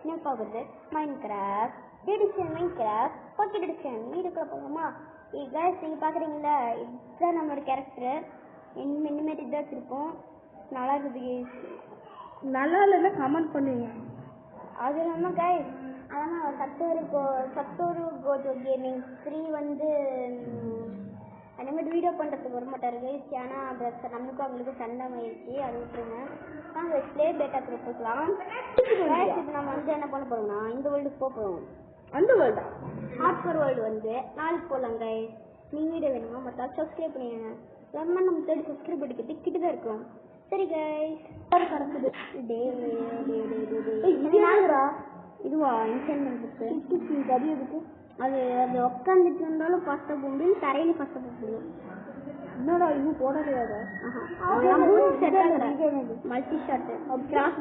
நான் பார்க்குறது Minecraft edition Minecraft pocket edition வீடுக்குள்ள போகலாமா? கைஸ் நீங்கள் பார்க்குறீங்களா, இதுதான் நம்மளோட கேரக்டர். இனிமேட்டு இதாக வச்சுருக்கோம். நல்லா இருக்குது கைஸ். நல்லா இல்லைன்னா கமெண்ட் பண்ணுங்க. அது இல்லாமல் கைஸ் அதனால் சத்தோரு கோஜோ கேமிங் 3 வந்து அந்தமாதிரி வீடியோ பண்ணுறதுக்கு வர மாட்டார் கைஸ். ஆனால் அது நமக்கும் அவங்களுக்கும் சண்டை ஆயிடுச்சு, அது விட்டுருங்க. நாங்கள் ப்ளே பேட்டாக்கு போகலாம். இப்போ நம்ம வந்து என்ன பண்ண போகிறோம்னா இந்த வேர்ல்டுக்கு போக போகிறோம். அந்த வேர்ல்டா ஹார்ட்கோர் வேர்ல்டு வந்து நாளைக்கு போகலாம் கைஸ். நீங்கள் வீடியோ வேணுமா மற்ற சப்ஸ்கிரைப் பண்ணிடுங்க. இல்லைன்னா நம்ம தேடி சப்ஸ்கிரைப் பண்ணிக்கிட்டு கிட்ட தான் இருக்கோம். சரி கைஸ் கிடக்குது. இதுவா இன்சென்மெண்ட் புக்கு அது எதுக்கு? அது உட்காந்துட்டு இருந்தாலும் ஃபாஸ்ட்டாக போக முடியும், தரையில ஃபாஸ்ட்டாக போக முடியும். என்னடா இன்னும் போடலையாத மல்டி ஷாட்டு கிராஸ்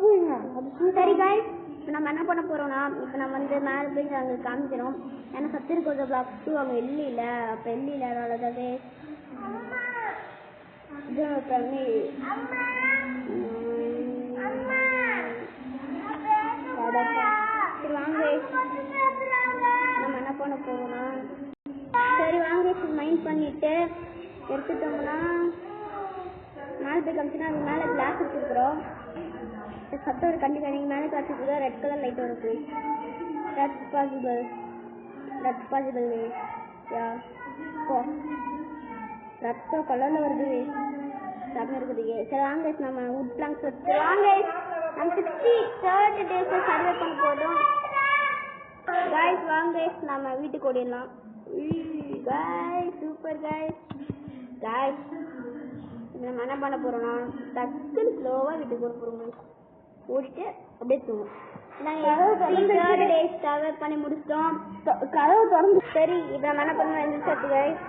போயிங்க. சரி கைஸ் இப்போ நம்ம என்ன பண்ண போகிறோம்னா இப்போ நம்ம வந்து மேலே போய் அங்கே காமிக்கிறோம். ஏன்னா சத்திரி கொஞ்சம் பிளாக் 2 அவங்க எல்லியில் அப்போ எல்லியில் அதனால தான் சரி வாங்க நம்ம என்ன பண்ண போகிறோம்னா சரி வாங்க மைண்ட் பண்ணிட்டு எடுத்துட்டோம்னா மேலே போய் காமிச்சுன்னா அது மேலே கிளாஸ் வச்சுருக்குறோம். சத்தம் ஒரு கண்டிப்பாக நீங்கள் மேலே கிளாஸ் வச்சுருக்கோம். ரெட் கலர் லைட் வருது. தட்ஸ் பாசிபிள் யா ரத்தம் கலரில் வருது சாப்பிட இருக்குது. சரி வாங்க நம்ம வுட் பிளாங்க்ஸ் வச்சு வாங்க நம்ம 63rd டேஸில் சர்வே பண்ண போதும் கைஸ். வாங்க நம்ம வீட்டுக்கு ஓடிடலாம் கைஸ். Super guys. நம்ம என்ன பண்ண போகிறோம்னா டக்குன்னு ஸ்லோவாக வீட்டுக்கு ஓட போகிறோம். ஓடிட்டு அப்படியே தூங்கும். நாங்கள் 3rd டேஸ் சர்வே பண்ணி முடிச்சிட்டோம். கதவு திறந்து சரி இப்போ நம்ம என்ன பண்ணணும் எழுந்திரிச்சு கைஸ்.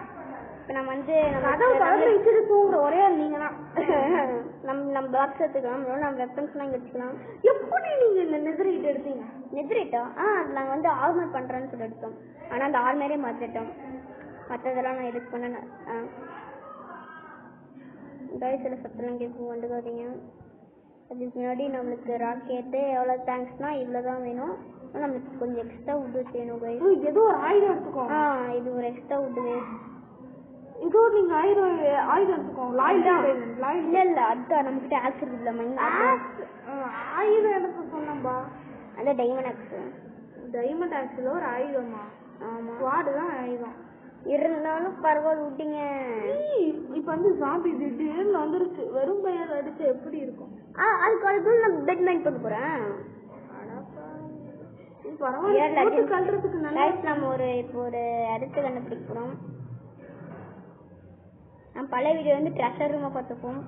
இப்போ நம்ம வந்து கதவு திறந்து வச்சுட்டு தூங்குற ஒரே நீங்க தான். நம்ம பாக்ஸ் எடுத்துக்கலாம், நம்ம வெப்பன்ஸ்லாம் இங்கே வச்சுக்கலாம். எப்படி நீங்கள் இந்த நெதரைட் எடுத்தீங்க? நெதரைட்டா? அது நாங்கள் வந்து ஆர்மர் பண்ணுறோன்னு சொல்லி எடுத்தோம். ஆனால் அந்த ஆர்மரே மாற்றிட்டோம். மற்றதெல்லாம் நான் எதுக்கு பண்ணேன். கைஸில் சத்தெல்லாம் கேட்கும் வந்துக்காதீங்க. அதுக்கு முன்னாடி நம்மளுக்கு ராக்கெட்டு எவ்வளோ தேங்க்ஸ்னால் இவ்வளோ தான் வேணும். நம்மளுக்கு கொஞ்சம் எக்ஸ்ட்ரா வுட் வேணும் கைஸ். ஏதோ ஒரு ஆயுதம் எடுத்துக்கோ. இது ஒரு எக்ஸ்ட்ரா வுட் வேணும். இதோ நீங்கள் ஆயுதம் எடுத்துக்கோங்க. இல்லை அதுதான் நம்மகிட்ட ஆக்ஸ் இருக்குல்ல ஆயுதம் எடுத்து சொன்னப்பா. அந்த டைமண்ட் ஆக்ஸு. டைமண்ட் ஆக்ஸில் ஒரு ஆயுதமா? ஆமாம் வார்டு தான் ஆயுதம். இருந்தாலும் பரவாயில்ல விட்டீங்க. இப்போ வந்து ஜாம்பி திடீர்னு வந்துருச்சு. வெறும் பையன் அடிச்சு எப்படி இருக்கும்? அதுக்கு நான் பெட் மைண்ட் பண்ண போகிறேன். பரவாயில்ல கல்றதுக்கு நல்லா. நம்ம இப்போ ஒரு அடுத்து கண்டுபிடிக்க போகிறோம். நம்ம பழைய வீடியோ வந்து ட்ரெஷர் ரூமை பார்த்துப்போம்.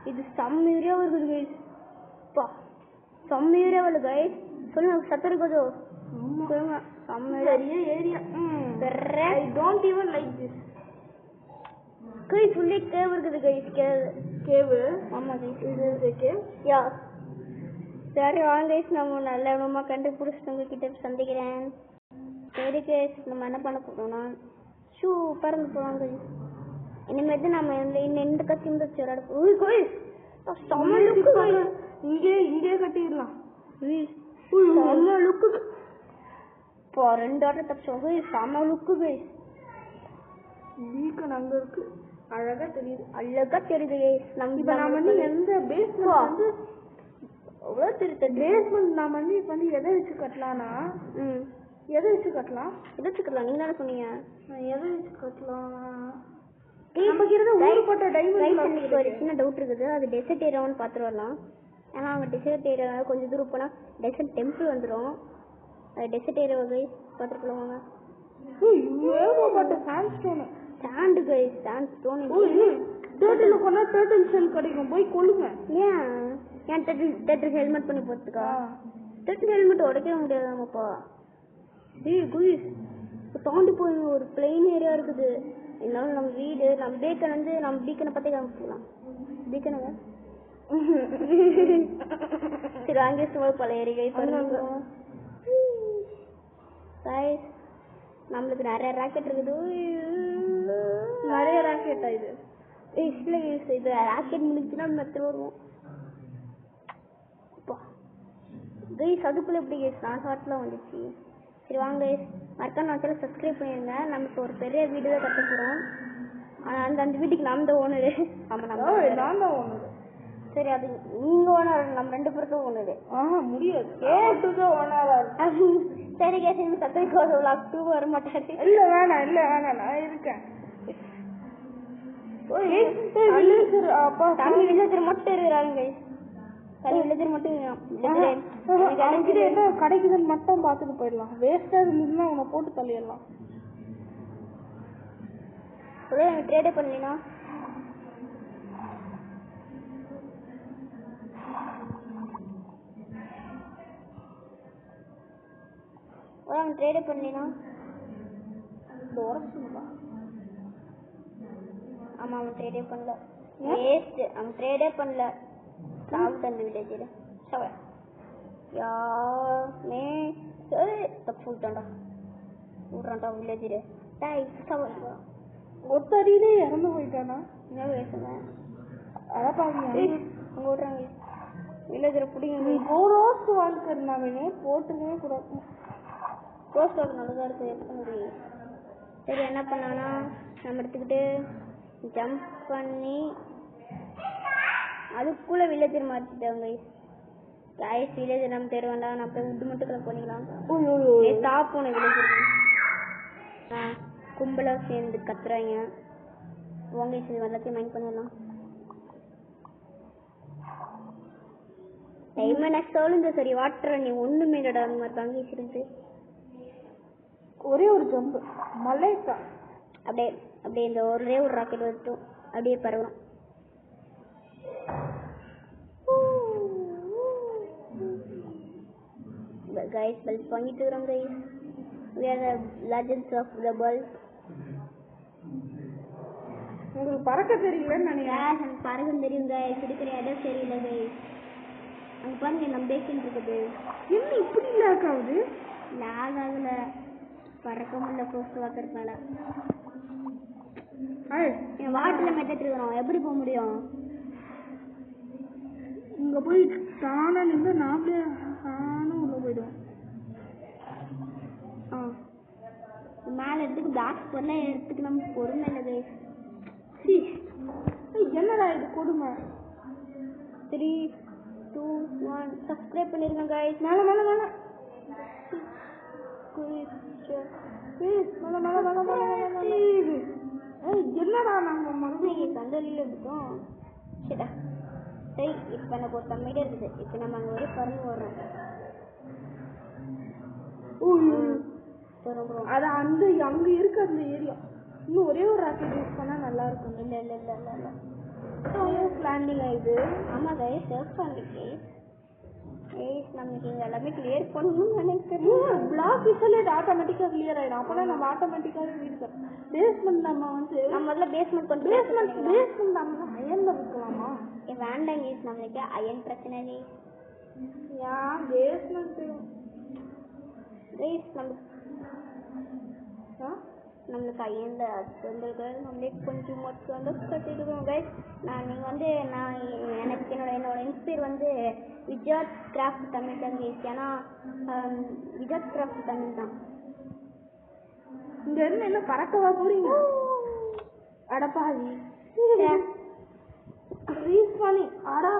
இது செம்ம வருது கைஸ். செம்ம வருது கைஸ். சொல்லுங்க சத்தரு கொஞ்சம் சொல்லுங்க. செம்ம area. I don't even like this. Guys உள்ளே கேவ் இருக்குது கைஸ். கேவ்? ஆமாம் கைஸ். இது கேவ்? யா. சரி வாங்க கைஸ் நம்ம நல்ல இடமா கண்டுபிடிச்சிட்டு உங்ககிட்ட சந்திக்கிறேன். சரி கைஸ் நம்ம என்ன பண்ண போகிறோம்னா ஷூ பறந்து போவாங்க கைஸ். இனிமேட்டு நம்ம இந்த கட்சியும் வச்சு விளையாட இங்கே கட்டிடலாம். செம்ம லுக்கு. இப்போ 2 ஆட்டை தப்பிச்சோம். செம்ம லுக்கு கைஸ். வீக்கன் அங்கே இருக்கு. அழகா தெரியுது கைஸ். நம்ம வந்து எந்த பேஸ்மெண்ட் வந்து அவ்வளோ தெரியுது. பேஸ்மெண்ட் நம்ம வந்து இப்போ வந்து எதை வச்சு கட்டலாம்னா எதை வச்சு கட்டலாம்? எதை வச்சு கட்டலாம்? நீங்கள் தானே சொன்னீங்க. எதை வச்சு கட்டலாம்? ஒரு சின்ன டவுட் இருக்குது. அது டெசர்ட் ஏரியான்னு பார்த்துட்டு வரலாம். ஏன்னா அவங்க டெசர்ட் ஏரியா கொஞ்சம் தூரம் போனால் டெசர்ட் டெம்பிள் வந்துடும். அது டெசர்ட் ஏரியா கைஸ் பார்த்துட்டு போவாங்க. Sand guys. Sand stone. Turtle போனால் டேர்ட்டில் ஷெல் கிடைக்கும். போய் கொள்ளுங்க. ஏன் டேர்ட்டில் ஹெல்மெட் பண்ணி போகிறதுக்கா? டேர்ட்டில் ஹெல்மெட் உடைக்க முடியாதாங்கப்பா. குயிஸ் தாண்டி போய் ஒரு பிளெயின் ஏரியா இருக்குது. இருந்தாலும் நம்ம வீடு நம்ம பீக்கன் வந்து நம்ம பீக்கனை பற்றி காமிக்கலாம். பீக்கனுங்க சரி அங்கே பழைய ஏரியா பண்ணுங்க. நம்மளுக்கு நிறைய ராக்கெட் இருக்குது. நிறைய ராக்கெட்டா இது? இல்லை இது ராக்கெட் முடிச்சுன்னா நம்ம எத்தனை வருவோம். கைஸ் அதுக்குள்ளே எப்படி கைஸ் 4 ஹார்ட்லாம் வந்துச்சு. சரி வாங்க கைஸ், மறக்காம நம்ம சேனல் சப்ஸ்கிரைப் பண்ணிடுங்க. நமக்கு ஒரு பெரிய வீடு தான் கட்ட போகிறோம். அந்த வீட்டுக்கு நாம் தான் ஓனரு. ஆமாம் நான் தான் ஓனரு. சரி அது நீங்கள் ஓனர், நம்ம 2 பேருக்கும் ஓனரு. முடியாது கேட்டுதான் ஓனரா. சரி கைஸ், இந்த சப்ஸ்கிரைப் விளாக் 2 வர மாட்டாரு. இல்லை வேணாம் நான் இருக்கேன். அப்பா தனி வில்லேஜர் மட்டும் இருக்கிறாங்க கைஸ். தனி வில்லேஜர் மட்டும் என்ன கிடைக்குதுன்னு மட்டும் பார்த்துட்டு போயிடலாம். வேஸ்டா இருந்ததுன்னா உன்னை போட்டு தள்ளிடலாம். ட்ரேடே பண்ணலனா ட்ரேடே பண்ணலனா ஆமா அவன் ட்ரேடே பண்ணல. வேஸ்ட், அவன் ட்ரேடே பண்ணல. சாப்பிட்டு அந்த வில்லேஜில் யாமே சரி தப்பு சொல்லிட்டான்டா. விட்றான்டா வில்லேஜில் ஒத்தடியிலே இறந்து போயிட்டானா? என்ன பேசுனேன் அதான் பாருங்க உங்க விட்றாங்க வில்லேஜில் பிடிங்க. நீ ரோஸ்ட் வாழ்க்கை போட்டுக்கவே கூடாது. ரோஸ்ட் வாக்கு நல்லதாக இருக்குது எடுக்க முடியும். சரி என்ன பண்ணானா நம்ம எடுத்துக்கிட்டு ஜம்ப் பண்ணி அதுக்குள்ளே வில்லேஜர் மாற்றிட்டாங்க. கைஸ் வில்லேஜர் நம்ம தேட வேண்டாம், நம்ம போய் உட்டு மட்டும் கலெக்ட் பண்ணிக்கலாம். ஸ்டாப் போன வில்லேஜர் கும்பலாக சேர்ந்து கத்துறாங்க. வாங்க சரி எல்லாத்தையும் மைண்ட் பண்ணிடலாம். டைமண்ட் சொல்லுங்க. சரி வாட்டர் நீ ஒன்றுமே இல்லடா அந்த மாதிரி தாங்கி வச்சிருந்து ஒரே ஒரு ஜம்பு மலைக்கா அப்படியே அப்படியே இந்த ஒரே ஒரு ராக்கெட் வச்சும் அப்படியே பரவலாம். guys பல்ப் வாங்கிட்டு வரோம் guys. we are the legends of the bulb. உங்களுக்கு பறக்க தெரியலன்னு நினைக்கிறேன். எனக்கு பறக்க தெரியும் guys, இருக்கிற இடம் தெரியல guys. அங்க பாருங்க நம்ம பேக்கிங் இருக்குது. என்ன இப்படி லாக் ஆகுது? லாக் ஆகல, பறக்க முடியல போஸ்ட் வாக்கறதுனால. என் வாட்டர்ல மெட்டட் இருக்கணும், எப்படி போக முடியும்? இங்க போய் தானா நின்று நாமளே தானும் உள்ள போயிடும். மேல எடுத்துக்கு பேக் பண்ண எடுத்துக்கு நம்ம பொறுமை இல்லை guys. என்னடா இது கொடுமை. 3 2 1 சப்ஸ்கிரைப் பண்ணிருங்க guys. மேல மேல மேல என்னடா நாங்க மறுபடியும் கண்டலியில் இருக்கோம். சரிடா சரி, இப்போ எனக்கு ஒரு கம்மியாக இருக்குது. இப்போ நம்ம அங்கே ஒரு பறந்து வர்றோம். அது அந்த அங்கே இருக்கு அந்த ஏரியா. இன்னும் ஒரே ஒரு ராக்கெட் யூஸ் பண்ணால் நல்லா இருக்கும். இல்லை இல்லை இல்லை இல்லை இல்லை லேண்டிங் ஆயிடுது. ஆமாம் கைஸ் சர்ச் பண்ணிட்டு நமக்கு இங்கே எல்லாமே கிளியர் பண்ணணும்னு எனக்கு தெரியும். பிளாக் இசலேட் ஆட்டோமேட்டிக்காக கிளியர் ஆகிடும். அப்போதான் நம்ம ஆட்டோமேட்டிக்காகவே வீடு தரோம். பேஸ்மெண்ட் நம்ம வந்து நம்ம முதல்ல பேஸ்மெண்ட் கொண்டு பேஸ்மெண்ட் நம்ம அயனில் இருக்கலாமா? வேண்டாம் கேஸ், நம்மளுக்கு அயன் பிரச்சனை இல்லை. ஏன் பேஸ்மெண்ட் கைஸ் நம்மளுக்கு அயனில் வந்துருக்கு. நம்மளே கொஞ்சம் மட்டும் வந்து கட்டிடுவோம் கைஸ். நீங்கள் வந்து நான் எனக்கு என்னோட இன்ஸ்பயர் வந்து விஜாட் கிராஃப்ட் தமிழ் தான் கைஸ். ஏன்னா விஜாட் கிராஃப்ட் தமிழ் தான். இங்க இருந்து என்ன பறக்கவா போறீங்க? அடப்பாதி ரீஸ்பானி. ஆடா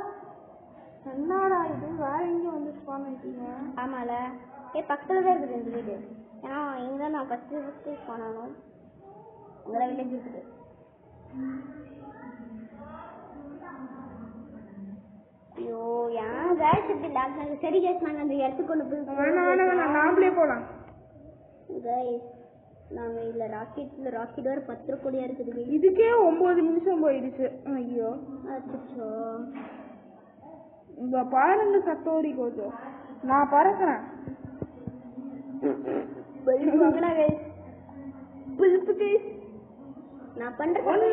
என்னடா இது, வேற எங்கேயும் வந்து ஸ்பான் ஆயிட்டீங்க? ஆமால பக்கத்தில் தான் இருக்குது இந்த வீடு. ஏன்னா இங்கே நான் ஃபஸ்ட்டு ஸ்பான் ஆகணும். உங்களை வில்லேஜ் இருக்குது. ஐயோ ஏன் கேஸ் இப்படி லாக் ஆகுது? சரி கேஸ் நாங்கள் அந்த இடத்துக்கு கொண்டு போய் நாமளே போகலாம் கைஸ். நாங்கள் இதில் ராக்கெட் வேறு 10 கோடியாக இருக்குது. இதுக்கே 9 நிமிஷம் போயிடுச்சு. ஐயோ அச்சோ இங்க பாருங்க சத்தோரி கோச்சம். நான் பறக்கிறேன். நான் பண்றேன் 1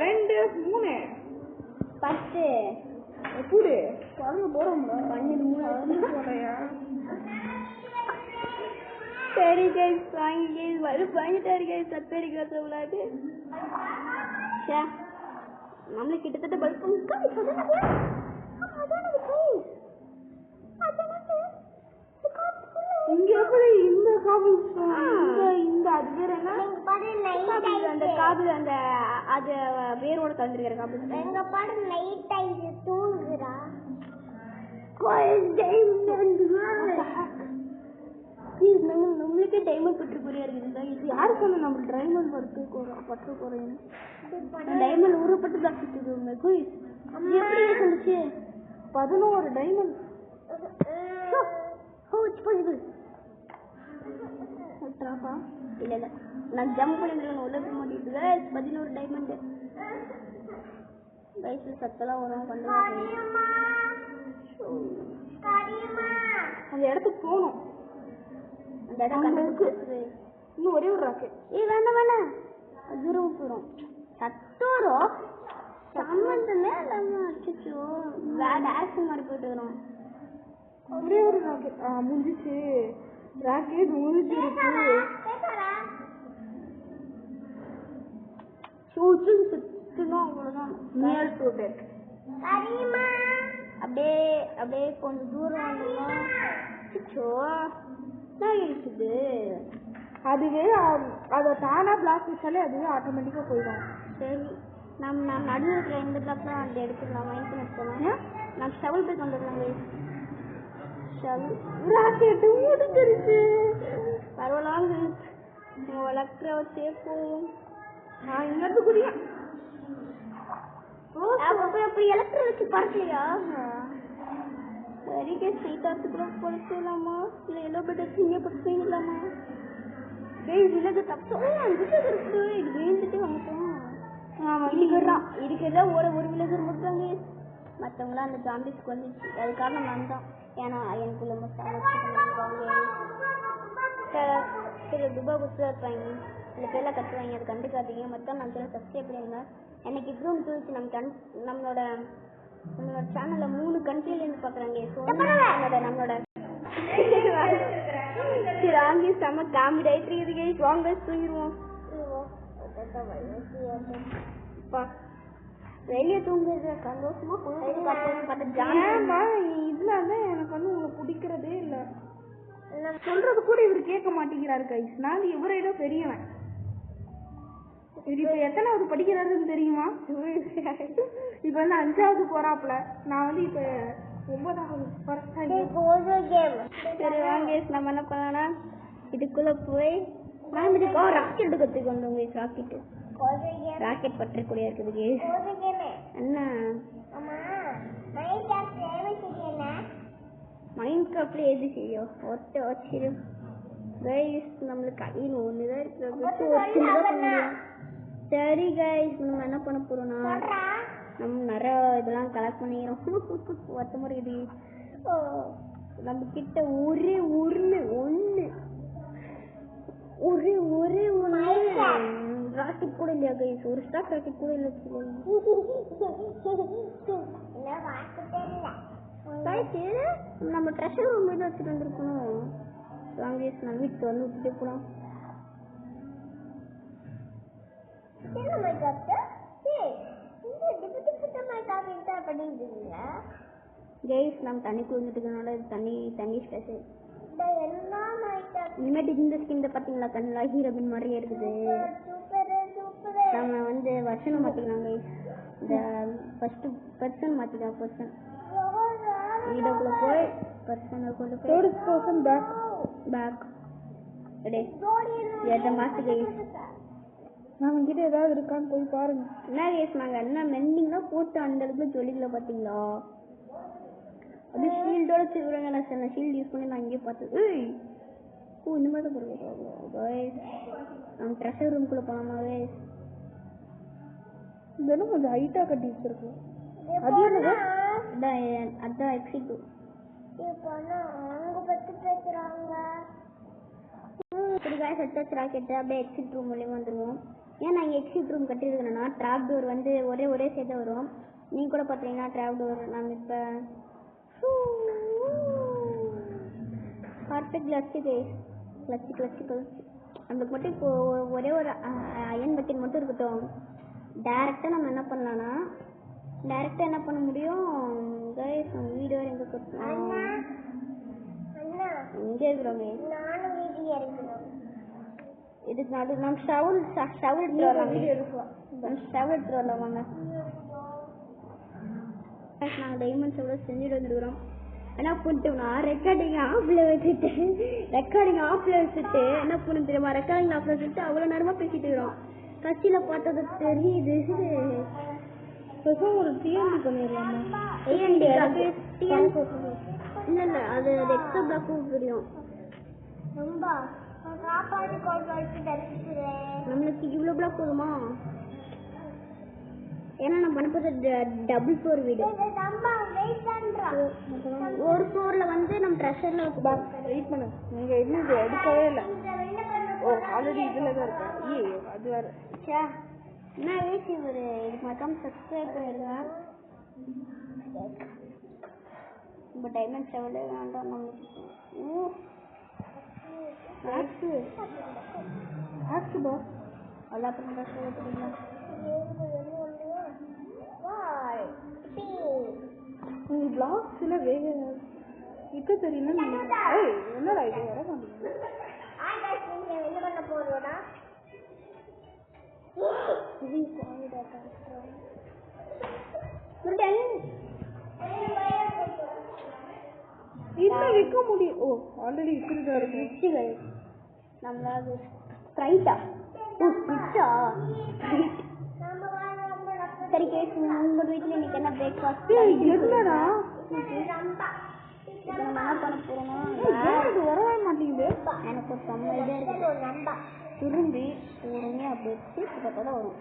2 3 10 எப்படி பறந்து போறோம்ல 12 போறையா? சரி கைஸ் வாங்கி கைஸ் வாங்கிட்டாரு கைஸ். சத்தரி காசு விளையாட்டு நம்மளுக்கு கிட்டத்தட்ட பல்ப் அந்த காபி அந்த அது வேரோட கலந்துருக்கிற காபி எங்க பாடு நைட் ஆயிடுச்சு தூங்குறா நம்மளுக்கே டைமண்ட் பற்று குறையா இருக்குது. இது யாரு சொன்ன நம்ம டைமண்ட் பற்று குறையும்? டைமண்ட் உருப்பட்டு தான் சுத்துது. எப்படி சொல்லுச்சு 11 டைமண்ட். இல்ல இல்ல நான் ஜம்ப் பண்ணி உள்ள போக மாட்டேங்குது. 11 டைமண்ட் வயசு சத்தெல்லாம் வரும். அந்த இடத்துக்கு போகணும். அந்த இடம் கண்டுபிடிச்சு இன்னும் ஒரே ஒரு ராக்கெட். வேணாம் வேணாம் தூரம் போயிடும். சத்தோரம் சம்மந்தமே இல்லாம அடிச்சோ வேற ஆக்ஷன் மாதிரி போயிட்டு வரும். ஒரே ஒரு ராக்கெட் முடிஞ்சிச்சு. ராக்கெட் முடிஞ்சிருக்கு. சுத்தணும் அவ்வளவுதான். Near to death. அப்படியே அப்படியே கொஞ்சம் தூரம் வந்தோம்னா இருக்குது. அதுவே அதை தானா பிளாக் வச்சாலே அதுவே ஆட்டோமேட்டிக்கா போயிடும். சரி நம்ம நடுவில் இருக்கிற இந்த பிளாக் தான் அந்த எடுத்துக்கலாம். மைண்ட் பண்ணி வச்சுக்கலாம். நான் ஷவல் போய் வந்துடலாங்க. ஷவல் ராக்கெட்டு முடிஞ்சிருச்சு. பரவாயில்ல வளர்க்குற சேர்ப்போம். நான் இங்கிருந்து குடியா அப்படி எலக்ட்ரிக் வச்சு பறக்கலையா? சரி சீதாத்துக்குள்ள படுத்தலாமா இல்ல எல்லோ பெட் இங்க படுத்தலாமா? விலகு தப்பு இருக்கு. இது வேண்டுட்டு வந்துட்டோம். இருக்கிறதா ஒரு விலகு மட்டும். மற்றவங்களாம் அந்த ஜாம்பிஸ்க்கு வந்துச்சு. அதுக்காக நான் தான். ஏன்னா எனக்குள்ள சில துபா குத்து இருப்பாங்க. சில பேர்லாம் கட்டுவாங்க. அது கண்டுக்காதீங்க. மொத்தம் நம்ம சேனல் சப்ஸ்கிரைப் பண்ணிடுங்க. எனக்கு இப்போ தோணுச்சு நம்மளோட சேனல்ல 3 கண்ட்ரில இருந்து பாக்குறாங்க. நம்மளோட சரி செம்ம காமெடி ஆயிட்டு இருக்குது. வாங்க தூங்கிடுவோம். வெளியே தூங்குறது சந்தோஷமா இதுல எனக்கு வந்து உங்களை பிடிக்கிறதே இல்ல. சொல்றது கூட இவர் கேட்க மாட்டேங்கிறாரு கைஸ். நான் இவரையிட பெரியவன். இப்ப எத்தனாவது படிக்கிறாருன்னு தெரியுமா? இப்ப வந்து 5வது போறாப்ல. நான் வந்து இப்ப 9வது. சரி வாங்க நம்ம என்ன பண்ணலாம். இதுக்குள்ள போய் ராக்கெட் கத்துக்கு வந்தோங்க. ராக்கெட் பற்றக்கூடிய இருக்குது. என்ன மைண்ட் கிராஃப்ட்ல எது செய்யும்? ஒத்த வச்சிரும் கைஸ். நம்மளுக்கு கையில் ஒண்ணுதான் இருக்கிறது. சரி கைஸ் நம்ம என்ன பண்ண போறோம்னா நம்ம நிறைய இதெல்லாம் கலெக்ட் பண்ணிக்கிறோம். ஒத்த முறை இது நம்ம கிட்ட ஒரே ராக்கெட் கூட இல்லையா கைஸ்? ஒரு ஸ்டாக் ராக்கெட் கூட இல்லை. நம்ம ட்ரெஷர் ரூம் மீது வச்சுட்டு வந்திருக்கணும். வாங்க நம்ம வீட்டுக்கு வந்து விட்டுட்டு போலாம். நம்ம தண்ணி குளிச்சுட்டுனால தண்ணி ஸ்பெஷல். இனிமேட்டு இந்த ஸ்கின் பாத்தீங்களா? கண்ணா ஹீரோபின் மாதிரியே இருக்குது. நம்ம வந்து வருஷம் மாத்திக்கலாம் கைஸ். இந்த ஃபர்ஸ்ட் பர்சன் மாத்திக்கலாம். பர்சன் வீடியோக்குள்ள போய் பர்சனை கொண்டு போய் பேக் மாசு கைஸ். நம்ம கிட்ட ஏதாவது இருக்கான்னு போய் பாருங்க. என்ன கைஸ் நாங்க என்ன மெண்டிங்லாம் போட்டு அந்த அளவுக்கு சொல்லிக்கல பாத்தீங்களா? அது ஷீல்டோட வச்சுருக்காங்க. நான் ஷீல்டு யூஸ் பண்ணி நான் இங்கே பார்த்தது. இந்த மாதிரி தான் போடுவோம். நம்ம ட்ரெஷர் ரூம்குள்ளே போனோமா கைஸ்? இதெல்லாம் கொஞ்சம் ஹைட்டாக கட்டி வச்சிருக்கோம். அது என்னது? அதான் எக்ஸிட். இப்படி காய்ஸ் எடுத்து ராக்கெட்டு அப்படியே எக்ஸிட் ரூம் மூலியமாக வந்துடுவோம். ஏன் நான் இங்கே எக்ஸிட் ரூம் கட்டியிருக்கேன்னா ட்ராப் டோர் வந்து ஒரே சேர்த்து வரும். நீங்கள் கூட பார்த்தீங்கன்னா ட்ராப் டோர் நாங்கள் இப்போ பர்ஃபெக்ட் கிளச்சு நம்மளுக்கு மட்டும் இப்போ ஒரே ஒரு அயன் பட்டின் மட்டும் இருக்கட்டும். டைரெக்டாக நம்ம என்ன பண்ணலான்னா என்ன பண்ண முடியும் கைஸ்? நம்ம வீடியோ எங்கே கொடுத்தோம்? இங்கே இருக்கிறோமே. இதுக்கு நடு நம்ம ஷவல் எடுத்துட்டு வரலாம் வாங்க. நாங்கள் டைமண்ட்ஸ் எவ்வளோ செஞ்சுட்டு வந்துருக்குறோம். என்ன பண்ணிட்டோம்னா ரெக்கார்டிங் ஆஃபில் வச்சுட்டு என்ன பண்ண தெரியுமா, ரெக்கார்டிங் ஆஃபில் வச்சுட்டு அவ்வளோ நேரமாக பேசிட்டு இருக்கிறோம். கட்சியில் பார்த்தது தெரியுது. ஒரு டிஎன்டி பண்ணிடலாமா? இல்லை அது எக்ஸ்ட்ரா பிளாக்கும் தெரியும். ரொம்ப சாப்பாடு கொண்டு வச்சுட்டு நம்மளுக்கு இவ்வளோ பிளாக் போதுமா? ஏன்னா நம்ம பண்ண டபுள் ஃப்ளோர் வீடு. ஒரு ஃப்ளோரில் வந்து நம்ம ட்ரெஷரில் வெயிட் பண்ணு. நீங்கள் இன்னும் இது எடுக்கவே இல்லை. ஓ ஆல்ரெடி இதில் தான் இருக்கேன். அது வேறு. சே என்ன ஏசி ஒரு இதுக்கு மட்டும் சப்ஸ்கிரைப் பண்ணிடுங்க. இப்போ டைமண்ட் செவலே வேண்டாம் நம்மளுக்கு. அதான் அப்புறம் கஷ்டப்பட்டுருங்க. உங்கள் பிளாக்ஸில் வேக விற்க தெரியல. என்னடா இது வர மாட்டேங்குது. என்ன பண்ண போறோம்னா இன்னும் விற்க முடியும். ஓ ஆல்ரெடி விற்கிறதா இருக்கு. ரிச்சுகள் நம்மளாவது ஸ்ப்ரைட்டா ரிச்சா. சரி கேஸ் உங்கள் வீட்டில் இன்னைக்கு என்ன பிரேக்ஃபாஸ்ட்? என்னடா இப்போ நம்ம என்ன பண்ண போகிறோம்னா இது வரவே மாட்டேங்குது. எனக்கு ஒரு செம்ம இதே இருக்குது. திரும்பி பொறுமையாக அப்படி வச்சு பார்த்தா தான் வரும்.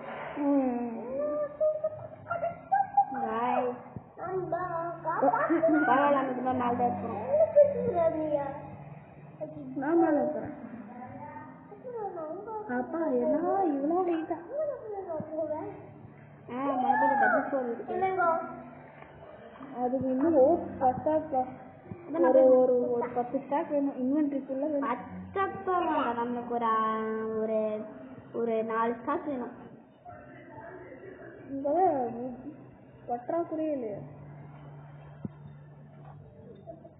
பரவாயில்ல, நமக்கு தான் மேலே தான் இருக்கிறோம். நான் மேலே இருக்கிறேன். அப்பா என்ன இவ்வளோ வெயிட்டா? மறுபடியும் டபுள் ஃப்ளோர் இருக்கு. அதுக்கு இன்னும் பத்தாப்பா. ஒரு 10 ஸ்டாக் வேணும். இன்வென்ட்ரிக்குள்ளே வேணும். பத்தப்பா வேண்டாம், நம்மளுக்கு ஒரு ஒரு 4 ஸ்டாக் வேணும். இங்கே பற்றாக்குறையே இல்லையா?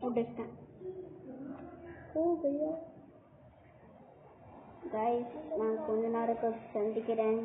முடிச்சிட்டேன். ஓ பையா கைஸ், நான் கொஞ்ச நேரம் சந்திக்கிறேன்.